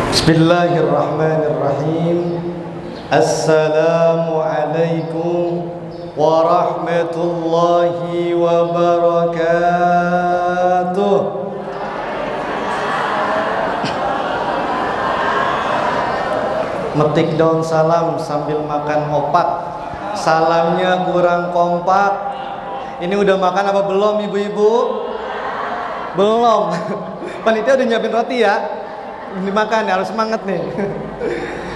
Bismillahirrahmanirrahim. Assalamualaikum warahmatullahi wabarakatuh. Metik daun salam sambil makan opak. Salamnya kurang kompak. Ini udah makan apa belum ibu-ibu? Belum. Panitia udah nyiapin roti ya. Dimakan ya, harus semangat nih.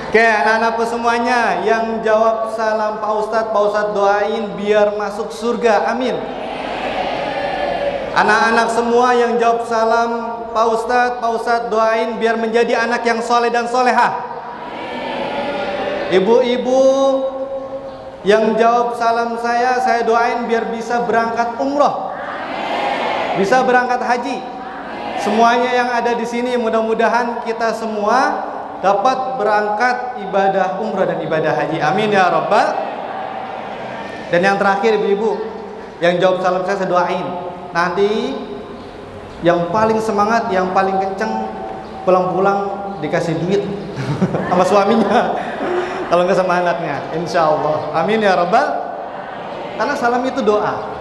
Oke, anak-anakku semuanya yang jawab salam Pak Ustadz doain biar masuk surga, amin. Anak-anak semua yang jawab salam Pak Ustadz doain biar menjadi anak yang soleh dan solehah. Ibu-ibu yang jawab salam saya doain biar bisa berangkat umroh, bisa berangkat haji. Semuanya yang ada di sini mudah-mudahan kita semua dapat berangkat ibadah umrah dan ibadah haji. Amin ya rabbal. Dan yang terakhir ibu-ibu yang jawab salam saya doain nanti yang paling semangat, yang paling kenceng pulang-pulang dikasih duit sama suaminya. Kalau nggak sama anaknya, insya Allah. Amin ya rabbal. Karena salam itu doa.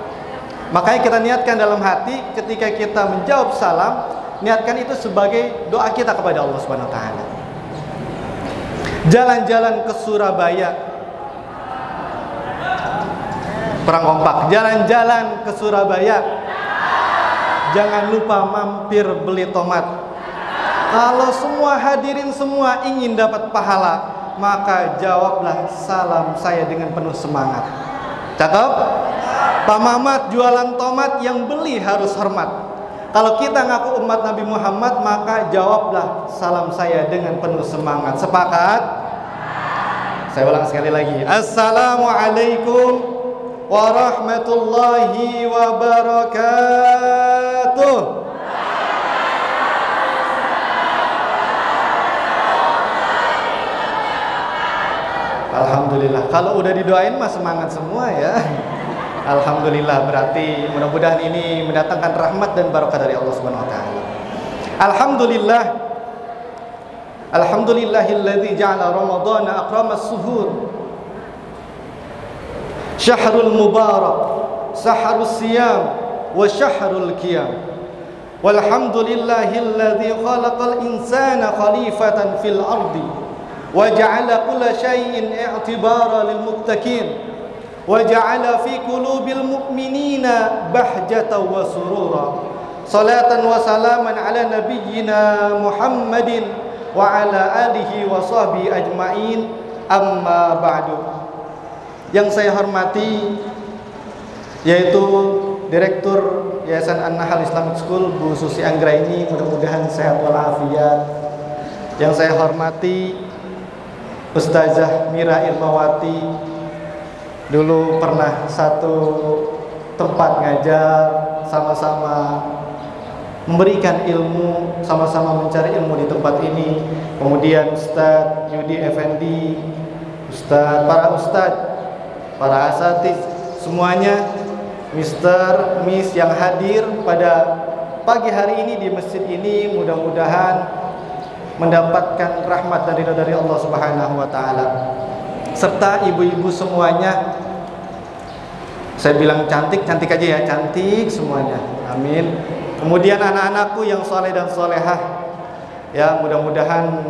Makanya kita niatkan dalam hati ketika kita menjawab salam, niatkan itu sebagai doa kita kepada Allah Subhanahu wa taala. Jalan-jalan ke Surabaya. Perang kompak. Jalan-jalan ke Surabaya. Jangan lupa mampir beli tomat. Kalau semua hadirin semua ingin dapat pahala, maka jawablah salam saya dengan penuh semangat. Cakep? Pak Mamat jualan tomat, yang beli harus hormat. Kalau kita ngaku umat Nabi Muhammad, maka jawablah salam saya dengan penuh semangat. Sepakat? Saya ulang sekali lagi. Assalamualaikum warahmatullahi wabarakatuh. Alhamdulillah. Kalau udah didoain mah semangat semua ya. Alhamdulillah, berarti mudah-mudahan ini mendatangkan rahmat dan barakah dari Allah Subhanahu wa taala. Alhamdulillah. Alhamdulillahilladzi ja'ala Ramadhana akramas suhur. Syahrul mubarak, sahrus siyam wa syahrul qiyam. Walhamdulillahilladzi khalaqal insana khalifatan fil ardi wa ja'ala kulla syai'in i'tibara lil muttaqin. وَجَعَلَ فِي قُلُوبِ الْمُؤْمِنِينَ بَهْجَةً وَسُرُورًا صَلَاةً وَسَلَامًا عَلَى نَبِيِّنَا مُحَمَّدٍ وَعَلَى آلِهِ وَصَحْبِهِ أَجْمَعِينَ أَمَّا بَعْدُ. Yang saya hormati yaitu Direktur Yayasan An-Nahl Islamic School Bu Susi Anggraini, mudah-mudahan sehat walafiat. Yang saya hormati Ustazah Mira Irmawati, dulu pernah satu tempat ngajar, sama-sama memberikan ilmu, sama-sama mencari ilmu di tempat ini. Kemudian Ustadz Yudi Effendi, para Ustadz, para asatiz, semuanya, Mister, Miss yang hadir pada pagi hari ini di masjid ini, mudah-mudahan mendapatkan rahmat dan ridha dari Allah Subhanahu wa taala. Serta ibu-ibu semuanya, saya bilang cantik aja ya, cantik semuanya, amin. Kemudian anak-anakku yang soleh dan solehah, ya mudah-mudahan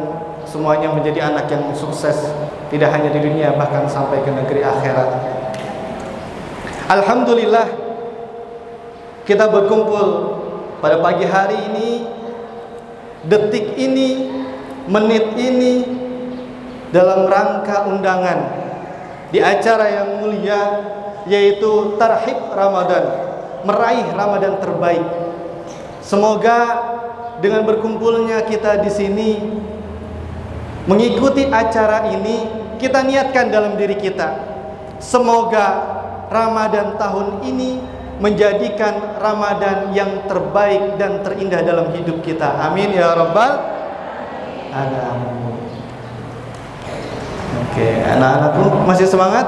semuanya menjadi anak yang sukses, tidak hanya di dunia, bahkan sampai ke negeri akhirat. Alhamdulillah, kita berkumpul pada pagi hari ini, detik ini, menit ini, dalam rangka undangan di acara yang mulia, yaitu Tarhib Ramadan, meraih Ramadan terbaik. Semoga dengan berkumpulnya kita di sini mengikuti acara ini, kita niatkan dalam diri kita, semoga Ramadan tahun ini menjadikan Ramadan yang terbaik dan terindah dalam hidup kita. Amin ya rabbal alamin. Oke, anak-anakku masih semangat?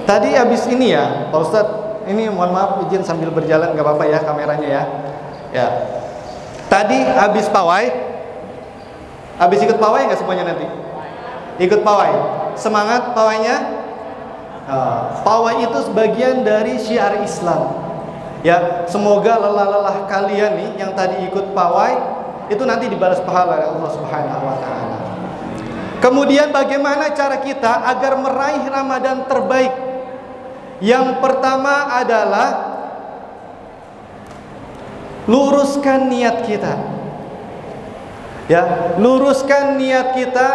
Tadi habis ini ya, Pak Ustadz, ini mohon maaf izin sambil berjalan, gak apa-apa ya kameranya ya. Ya. Tadi habis pawai, Habis ikut pawai nggak semuanya nanti? Ikut pawai. Semangat pawainya. Pawai itu sebagian dari syiar Islam. Ya, semoga lelah-lelah kalian nih yang tadi ikut pawai itu nanti dibalas pahala oleh Allah Subhanahu wa taala. Kemudian bagaimana cara kita agar meraih Ramadan terbaik? Yang pertama adalah luruskan niat kita. Ya, luruskan niat kita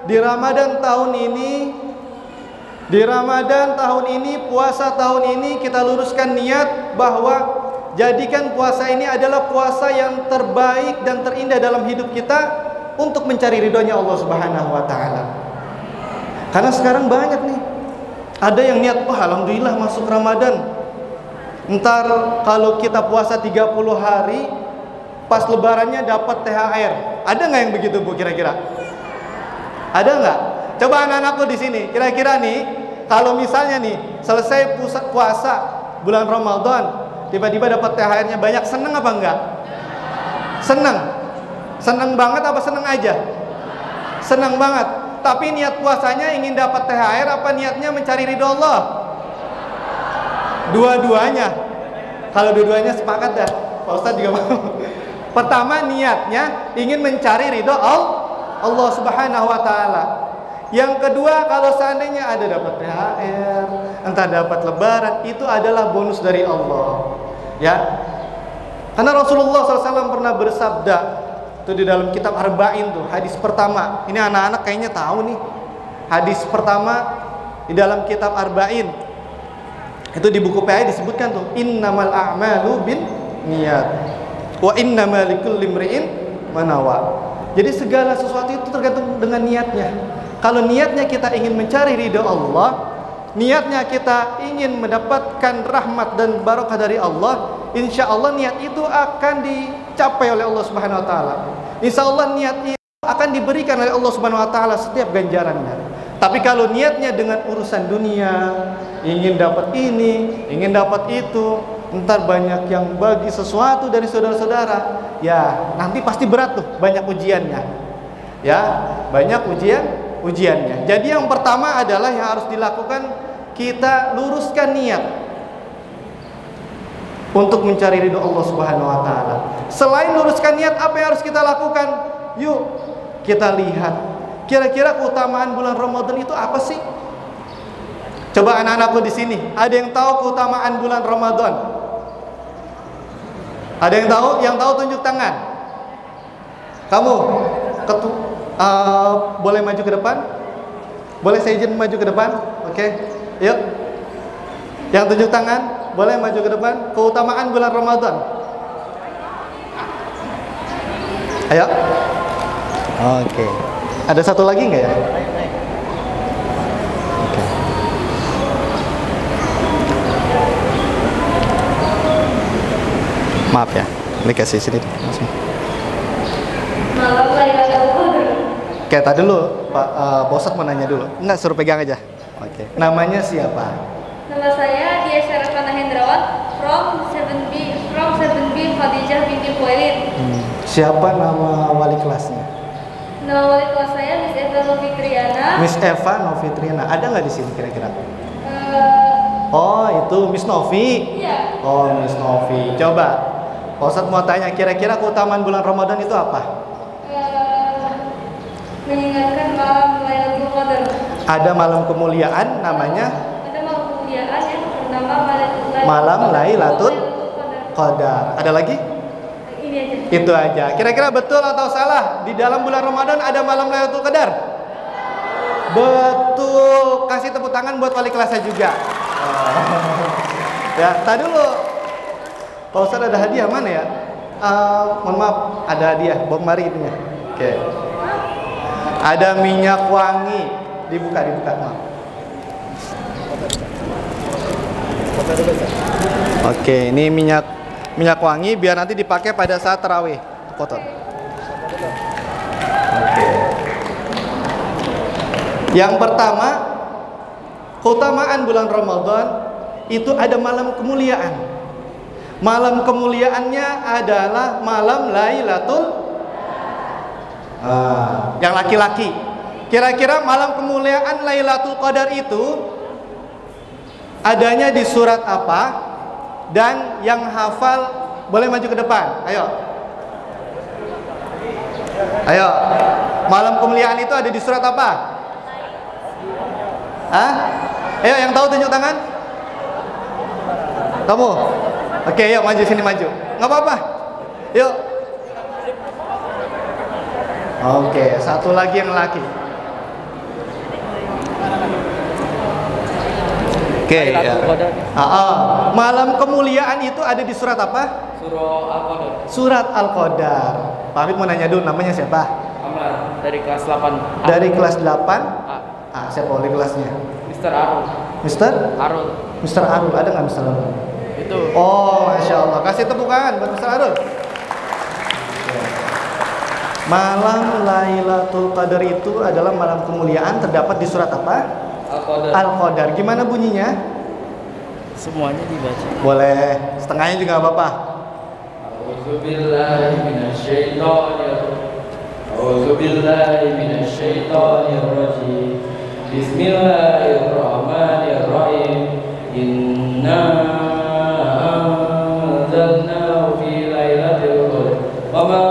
di Ramadan tahun ini. Di Ramadan tahun ini, puasa tahun ini, kita luruskan niat bahwa jadikan puasa ini adalah puasa yang terbaik dan terindah dalam hidup kita untuk mencari ridhonya Allah Subhanahu wa taala. Karena sekarang banyak nih, ada yang niat, wah alhamdulillah masuk Ramadan. Ntar kalau kita puasa 30 hari, pas lebarannya dapat THR. Ada nggak yang begitu Bu kira-kira? Ada nggak? Coba anak-anakku di sini, kira-kira nih, kalau misalnya nih selesai puasa bulan Ramadan, tiba-tiba dapat THR-nya banyak, seneng apa enggak? Seneng. Seneng banget apa seneng aja? Seneng banget. Tapi niat puasanya ingin dapat THR apa niatnya mencari ridho Allah? Dua-duanya. Kalau dua-duanya sepakat dah, Pak Ustadz juga mau. Pertama niatnya ingin mencari ridho Allah Subhanahu wa taala. Yang kedua, kalau seandainya ada dapat THR, entah dapat lebaran, itu adalah bonus dari Allah. Ya, karena Rasulullah SAW pernah bersabda, itu di dalam kitab Arba'in tuh, hadis pertama. Ini anak-anak kayaknya tahu nih. Hadis pertama di dalam kitab Arba'in. Itu di buku PAI disebutkan tuh, innamal a'malu bin niyat wa innamal likulli imri'in ma nawa. Jadi segala sesuatu itu tergantung dengan niatnya. Kalau niatnya kita ingin mencari ridho Allah, niatnya kita ingin mendapatkan rahmat dan barokah dari Allah, insya Allah niat itu akan dicapai oleh Allah Subhanahu wa taala. Insya Allah niat itu akan diberikan oleh Allah Subhanahu wa taala setiap ganjarannya. Tapi kalau niatnya dengan urusan dunia, ingin dapat ini, ingin dapat itu, ntar banyak yang bagi sesuatu dari saudara-saudara, ya nanti pasti berat tuh, banyak ujiannya. Ya, banyak ujiannya. Jadi yang pertama adalah yang harus dilakukan, kita luruskan niat untuk mencari ridho Allah Subhanahu wa taala. Selain luruskan niat, apa yang harus kita lakukan? Yuk kita lihat kira-kira keutamaan bulan Ramadan itu apa sih? Coba anak-anakku di sini, ada yang tahu keutamaan bulan Ramadan? Ada yang tahu? Yang tahu tunjuk tangan. Kamu boleh maju ke depan? Boleh saya izin maju ke depan? Oke, yuk. Yang tunjuk tangan, boleh maju ke depan. Keutamaan bulan Ramadan. Ayo. Oke. Ada satu lagi nggak ya? Oke. Maaf ya, dikasih sini langsung. Malam Lailatul Qadar. Oke, tadi dulu Pak Bosat mau nanya dulu. Enggak, suruh pegang aja. Oke. Namanya siapa? Nama saya Dia Syarafana Hendrawan from 7B Khadijah binti Khuwailid. Siapa nama wali kelasnya? Nama wali kelas saya Miss Eva Novitriana. Miss Eva Novitriana. Ada nggak di sini kira-kira? Oh, itu Miss Novi. Iya. Oh, Miss Novi. Coba, Pak Ustadz mau tanya, kira-kira keutamaan bulan Ramadan itu apa? Mengingatkan malam Lailatul Qadar. Ada malam kemuliaan namanya? Ada malam kemuliaan yang bernama Malam Lailatul Qadar. Ada lagi? Ini aja. Itu aja. Kira-kira betul atau salah? Di dalam bulan Ramadan ada malam Lailatul Qadar? Betul. Kasih tepuk tangan buat wali kelasnya juga. Ya, tadi dulu. Pak Ustadz ada hadiah mana ya? Mohon maaf, ada hadiah. Bawa kemari itunya. Oke. Ada minyak wangi. Dibuka, maaf. Oke, ini minyak wangi biar nanti dipakai pada saat tarawih. Kotor. Oke. Yang pertama, keutamaan bulan Ramadan itu ada malam kemuliaan. Malam kemuliaannya adalah malam Lailatul. Yang laki-laki. Kira-kira malam kemuliaan Lailatul Qadar itu adanya di surat apa? Dan yang hafal boleh maju ke depan. Ayo. Ayo. Malam kemuliaan itu ada di surat apa? Hah? Ayo yang tahu tunjuk tangan. Kamu? Oke, yuk maju sini maju. Nggak apa-apa. Yuk. Oke, satu lagi yang laki. Oke, ya. Malam kemuliaan itu ada di surat apa? Surah Al-Qadar. Surat Al-Qadar. Pak Hamid mau nanya dulu, namanya siapa? Amran dari kelas 8. Dari kelas 8. A. Siapa wali kelasnya? Mr. Arul. Mister? Arul. Mister Arul, ada nggak Mister Arul? Itu. Oh, Masya Allah. Kasih tepuk tangan buat Mister Arul. Malam Lailatul Qadar itu adalah malam kemuliaan, terdapat di surat apa? Al-Qadar. Al-Qadar. Gimana bunyinya? Semuanya dibaca. Boleh, setengahnya juga nggak apa-apa. A'udzubillahiminasyaitonirrajim. Bismillahirrahmanirrahim. Inna anzalnahu fi lailatul qadar. Wa ma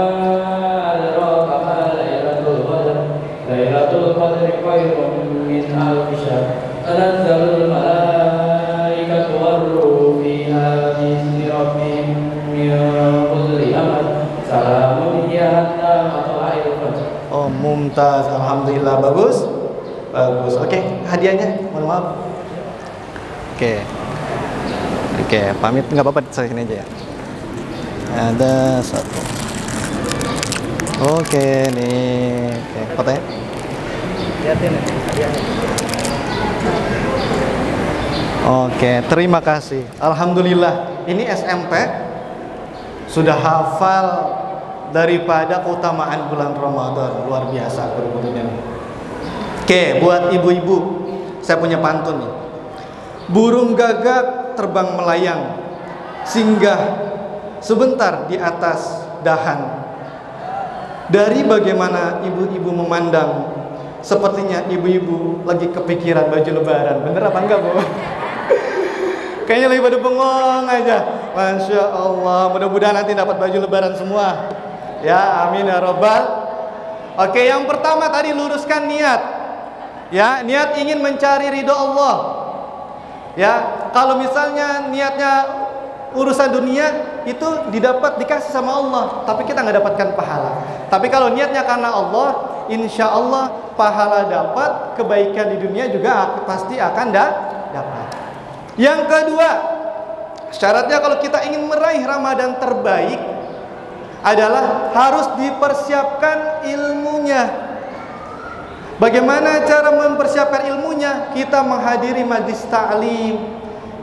adraka ma lailatul qadar. Lailatul qadri khairun min alfi syahr. Tanazzalul malaikatu war-ruhu fiha bi'izni rabbihim min kulli amr. Salamun hiya hatta matla'il fajr. Oh, mumtaz. Alhamdulillah, bagus. Bagus. Oke, hadiahnya. Mohon maaf. Oke. Oke, pamit nggak apa-apa, saya sini aja ya. Ada satu. Oke, nih. Oke, fotonya. Lihatin hadiahnya. Oke, terima kasih. Alhamdulillah, ini SMP sudah hafal daripada keutamaan bulan Ramadan. Luar biasa guru-gurunya. Oke, buat ibu-ibu, saya punya pantun nih. Burung gagak terbang melayang, singgah sebentar di atas dahan. Dari bagaimana ibu-ibu memandang, sepertinya ibu-ibu lagi kepikiran baju lebaran. Bener apa enggak, Bu? Kayaknya lagi pada bengong aja. Masya Allah, mudah-mudahan nanti dapat baju lebaran semua. Ya, amin ya robbal. Oke, yang pertama tadi luruskan niat. Ya, niat ingin mencari ridho Allah. Ya, kalau misalnya niatnya urusan dunia itu didapat dikasih sama Allah, tapi kita nggak dapatkan pahala. Tapi kalau niatnya karena Allah, insya Allah pahala dapat, kebaikan di dunia juga pasti akan dapat. Yang kedua, syaratnya kalau kita ingin meraih Ramadan terbaik adalah harus dipersiapkan ilmunya. Bagaimana cara mempersiapkan ilmunya? Kita menghadiri majlis ta'lim,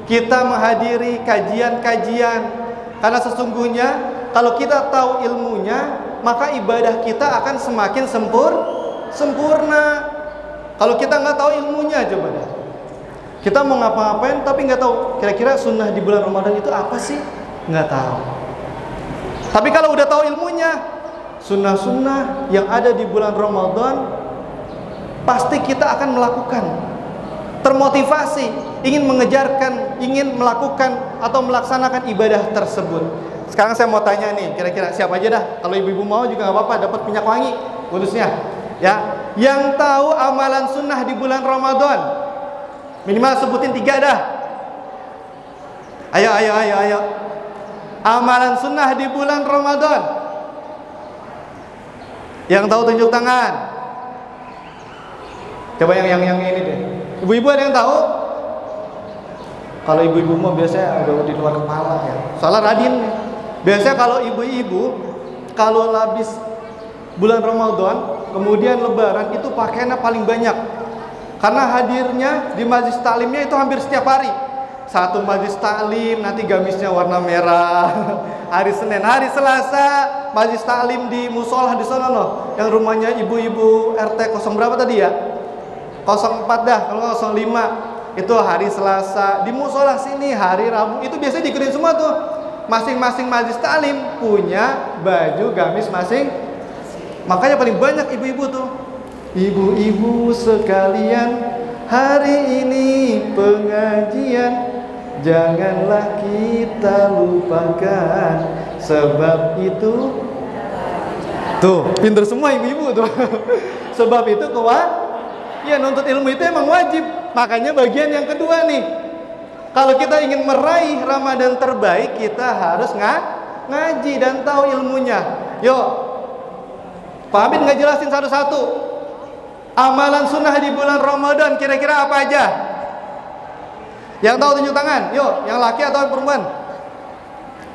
kita menghadiri kajian-kajian. Karena sesungguhnya kalau kita tahu ilmunya, maka ibadah kita akan semakin sempurna. Kalau kita nggak tahu ilmunya, coba deh. Kita mau ngapa-ngapain tapi nggak tahu kira-kira sunnah di bulan Ramadan itu apa sih? Nggak tahu. Tapi kalau udah tahu ilmunya, sunnah-sunnah yang ada di bulan Ramadan pasti kita akan melakukan. Termotivasi, ingin mengejarkan, ingin melakukan atau melaksanakan ibadah tersebut. Sekarang saya mau tanya nih, kira-kira siapa aja dah? Kalau ibu-ibu mau juga nggak apa-apa, dapat minyak wangi bonusnya. Ya, yang tahu amalan sunnah di bulan Ramadan, minimal sebutin 3 dah. Ayo. Amalan sunnah di bulan Ramadan. Yang tahu tunjuk tangan. Coba yang ini deh. Ibu-ibu ada yang tahu? Kalau ibu-ibu mah biasanya udah di luar kepala ya. Soalnya Radin nih. Biasanya kalau ibu-ibu kalau habis bulan Ramadan, kemudian Lebaran itu pakaiannya paling banyak. Karena hadirnya di majlis taklimnya itu hampir setiap hari. Satu majlis taklim nanti gamisnya warna merah. Hari Senin, hari Selasa majlis taklim di musola di sana loh. Yang rumahnya ibu-ibu RT 0 berapa tadi ya? 04 dah, kalau 05 itu hari Selasa di musola sini, hari Rabu itu biasanya dikerin semua tuh. Masing-masing majlis taklim punya baju gamis Makanya paling banyak ibu-ibu tuh. Ibu-ibu sekalian, hari ini pengajian, janganlah kita lupakan, sebab itu tuh, pinter semua ibu-ibu tuh. Sebab itu ya nuntut ilmu itu emang wajib. Makanya bagian yang kedua nih, kalau kita ingin meraih Ramadan terbaik, kita harus ngaji dan tahu ilmunya. Yuk, Pak Hamid nggak jelasin satu-satu. Amalan sunnah di bulan Ramadan kira-kira apa aja? Yang tahu tunjuk tangan. Yuk, yang laki atau perempuan?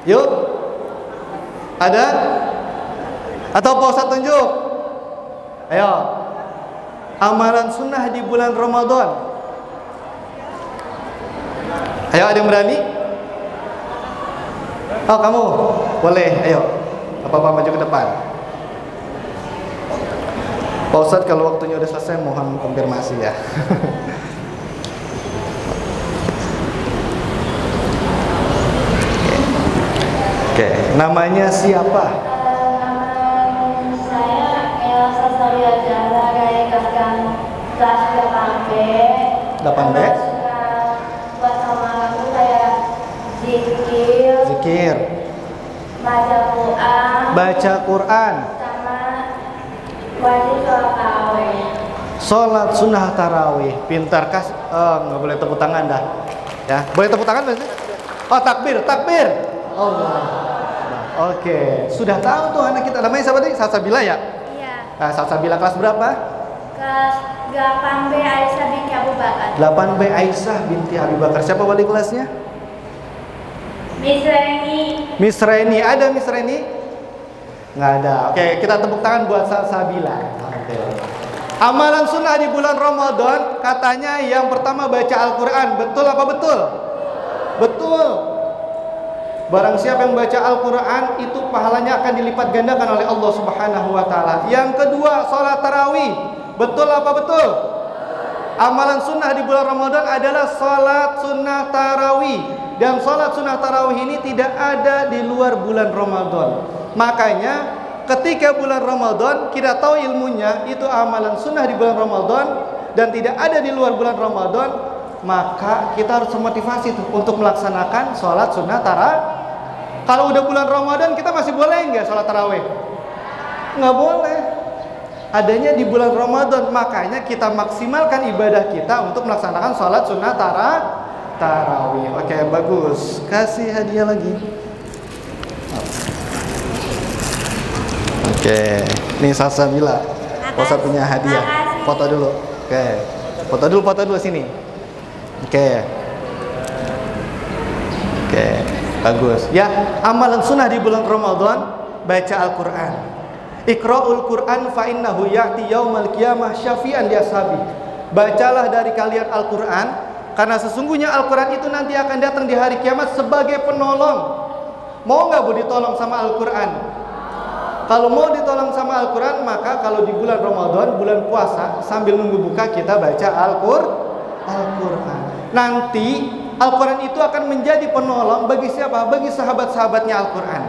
Yuk. Ada? Atau Pak Ustadz tunjuk? Ayo. Amalan sunnah di bulan Ramadan. Ayo, ada yang berani? Oh, kamu? Boleh, ayo. Apa-apa maju ke depan. Pak Ustadz, kalau waktunya udah selesai mohon konfirmasi ya. Oke, namanya siapa? Nama saya Elsa Saryajara dari kelas 8B. 8B? Buat sama aku kayak zikir, baca Quran, sama wajib sholat tarawih. Sholat sunnah tarawih. Pintar kas? Nggak boleh tepuk tangan dah. Ya, boleh tepuk tangan nggak sih? Oh, takbir. Allah. Oke, sudah tahu tuh anak kita. Namanya siapa tadi? Salsabila ya? Iya. Nah, Salsabila kelas berapa? Kelas 8B Aisyah binti Abu Bakar. 8B Aisyah binti Abi Bakar. Siapa wali kelasnya? Miss Reni. Ada Miss Reni? Nggak ada. Oke, kita tepuk tangan buat Salsabila. Oke. Amalan sunnah di bulan Ramadan katanya yang pertama baca Al-Quran. Betul apa betul? Betul. Barang siapa yang baca Al-Quran, itu pahalanya akan dilipat gandakan oleh Allah Subhanahu wa Ta'ala. Yang kedua, sholat tarawih. Betul apa betul? Amalan sunnah di bulan Ramadan adalah sholat sunnah tarawih. Dan sholat sunnah tarawih ini tidak ada di luar bulan Ramadan. Makanya ketika bulan Ramadan kita tahu ilmunya, itu amalan sunnah di bulan Ramadan dan tidak ada di luar bulan Ramadan, maka kita harus memotivasi tuh untuk melaksanakan sholat sunnah tarawih. Kalau udah bulan Ramadan kita masih boleh nggak sholat tarawih? Nggak boleh. Adanya di bulan Ramadan, makanya kita maksimalkan ibadah kita untuk melaksanakan sholat sunnah tarawih. Oke, bagus. Kasih hadiah lagi. Oke, nih Salsabila. Ustadz punya hadiah. Foto dulu. Oke, foto dulu sini. Oke, bagus. Ya, amalan sunnah di bulan Ramadan baca Al-Quran. Iqra'ul Quran fa innahu ya'ti yaumal qiyamah syafi'an li ashabi. Bacalah dari kalian Al-Quran, karena sesungguhnya Al-Quran itu nanti akan datang di hari kiamat sebagai penolong. Mau nggak Bu ditolong sama Al-Quran? Kalau mau ditolong sama Al-Quran, maka kalau di bulan Ramadan, bulan puasa, sambil nunggu buka kita baca Al-Quran. Nanti Al-Quran itu akan menjadi penolong bagi siapa? Bagi sahabat-sahabatnya Al-Quran.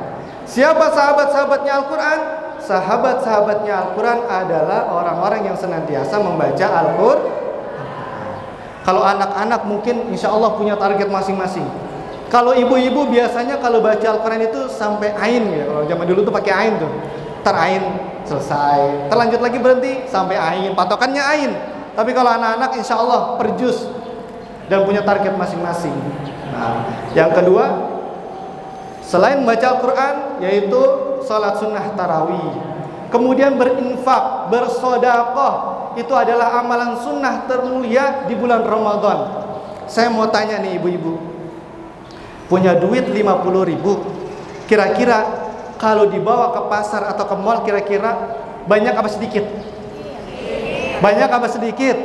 Siapa sahabat-sahabatnya Al-Quran? Sahabat-sahabatnya Al-Quran adalah orang-orang yang senantiasa membaca Al-Quran. Kalau anak-anak mungkin insya Allah punya target masing-masing. Kalau ibu-ibu biasanya kalau baca Al-Quran itu sampai ain ya. Kalau zaman dulu tuh pakai ain tuh. Ain selesai. Terlanjut lagi berhenti sampai ain. Patokannya ain. Tapi kalau anak-anak insya Allah per juz dan punya target masing-masing. Nah, yang kedua, selain membaca Al-Quran, yaitu sholat sunnah tarawih. Kemudian berinfak, bersodakoh, itu adalah amalan sunnah termulia di bulan Ramadan. Saya mau tanya nih ibu-ibu, punya duit 50.000, kira-kira kalau dibawa ke pasar atau ke mall, kira-kira banyak apa sedikit? Banyak apa sedikit?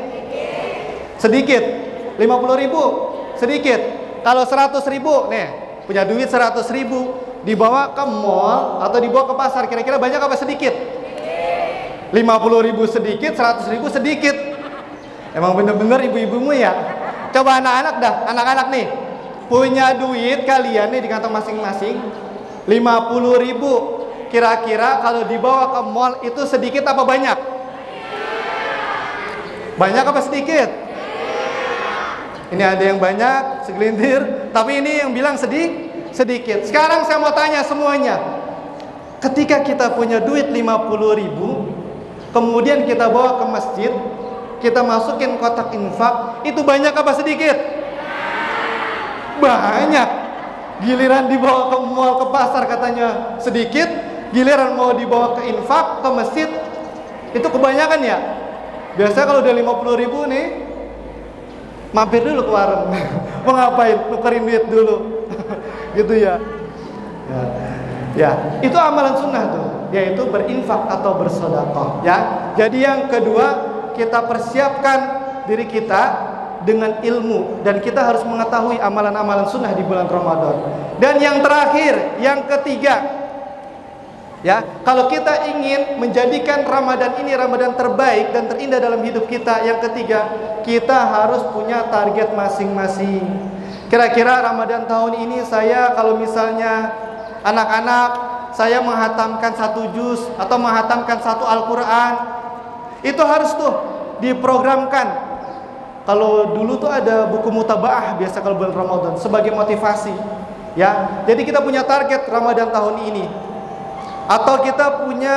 Sedikit. 50.000 sedikit. Kalau 100.000 nih, punya duit 100.000, dibawa ke mall atau dibawa ke pasar, kira-kira banyak apa sedikit? 50.000 sedikit, 100.000 sedikit. Emang bener-bener ibu-ibumu ya. Coba anak-anak dah, anak-anak nih, punya duit kalian nih di kantong masing-masing 50.000, Kira-kira kalau dibawa ke mall itu sedikit apa banyak? Banyak apa sedikit? Ini ada yang banyak, segelintir, tapi ini yang bilang sedikit. Sekarang saya mau tanya semuanya. Ketika kita punya duit 50.000, kemudian kita bawa ke masjid, kita masukin kotak infak, itu banyak apa sedikit? Banyak. Giliran dibawa ke mall, ke pasar katanya sedikit, giliran mau dibawa ke infak, ke masjid, itu kebanyakan ya. Biasanya kalau udah 50.000 nih, mampir dulu ke warung. Mau ngapain? Nukerin duit dulu. Gitu ya. Ya, itu amalan sunnah tuh, yaitu berinfak atau bersedekah. Ya. Jadi yang kedua, kita persiapkan diri kita dengan ilmu, dan kita harus mengetahui amalan-amalan sunnah di bulan Ramadan. Dan yang terakhir, yang ketiga, ya, kalau kita ingin menjadikan Ramadan ini Ramadan terbaik dan terindah dalam hidup kita, yang ketiga, kita harus punya target masing-masing. Kira-kira Ramadan tahun ini saya, kalau misalnya anak-anak saya menghatamkan 1 juz atau menghatamkan 1 Al-Quran, itu harus tuh diprogramkan. Kalau dulu tuh ada buku mutabaah biasa kalau bulan Ramadan sebagai motivasi, ya. Jadi kita punya target Ramadan tahun ini. Atau kita punya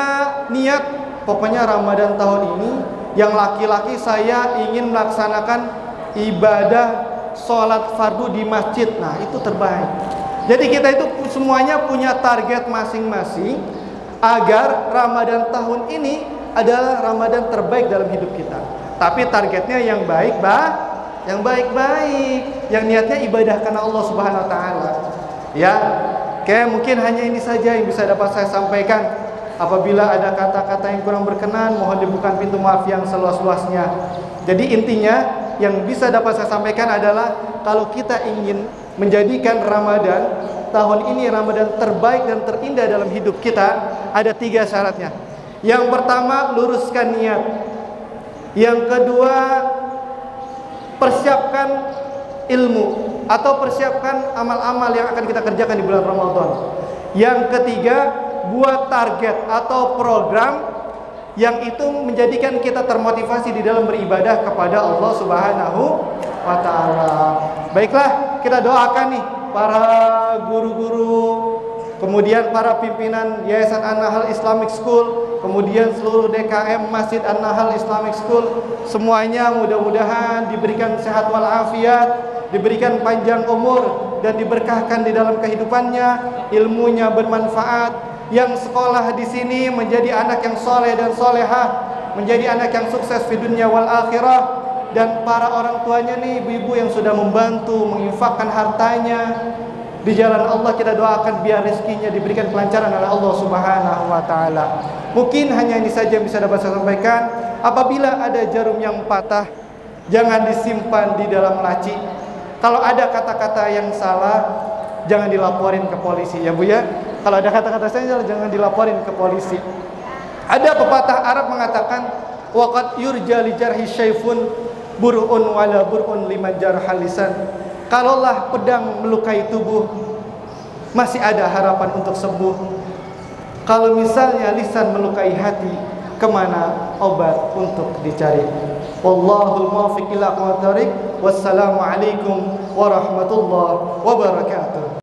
niat, pokoknya Ramadan tahun ini yang laki-laki saya ingin melaksanakan ibadah sholat fardu di masjid. Nah, itu terbaik. Jadi kita itu semuanya punya target masing-masing agar Ramadan tahun ini adalah Ramadan terbaik dalam hidup kita. Tapi targetnya yang baik, yang baik-baik, yang niatnya ibadah karena Allah Subhanahu wa taala. Ya. Oke, mungkin hanya ini saja yang bisa dapat saya sampaikan. Apabila ada kata-kata yang kurang berkenan, mohon dibuka pintu maaf yang seluas-luasnya. Jadi intinya yang bisa dapat saya sampaikan adalah kalau kita ingin menjadikan Ramadan tahun ini Ramadan terbaik dan terindah dalam hidup kita, ada 3 syaratnya. Yang pertama, luruskan niat. Yang kedua, persiapkan ilmu atau persiapkan amal-amal yang akan kita kerjakan di bulan Ramadan. Yang ketiga, buat target atau program yang itu menjadikan kita termotivasi di dalam beribadah kepada Allah Subhanahu wa taala. Baiklah, kita doakan nih para guru-guru, kemudian para pimpinan Yayasan An-Nahl Islamic School, kemudian seluruh DKM Masjid An-Nahl Islamic School, semuanya mudah-mudahan diberikan sehat walafiat, diberikan panjang umur dan diberkahkan di dalam kehidupannya, ilmunya bermanfaat, yang sekolah di sini menjadi anak yang soleh dan solehah, menjadi anak yang sukses di dunia wal akhirah, dan para orang tuanya nih, ibu-ibu yang sudah membantu menginfakkan hartanya di jalan Allah, kita doakan biar rezekinya diberikan kelancaran oleh Allah Subhanahu wa taala. Mungkin hanya ini saja yang bisa dapat saya sampaikan. Apabila ada jarum yang patah, jangan disimpan di dalam laci. Kalau ada kata-kata yang salah, jangan dilaporin ke polisi ya Bu ya. Kalau ada kata-kata saya jangan dilaporin ke polisi. Ada pepatah Arab mengatakan, waqad yurja li jarhi syayfun bur'un wala bur'un liman jarhal lisan. Kalaulah pedang melukai tubuh, masih ada harapan untuk sembuh. Kalau misalnya lisan melukai hati, kemana obat untuk dicari? Wallahul muwaffiq ila aqwamit thoriq. Wassalamualaikum warahmatullahi wabarakatuh.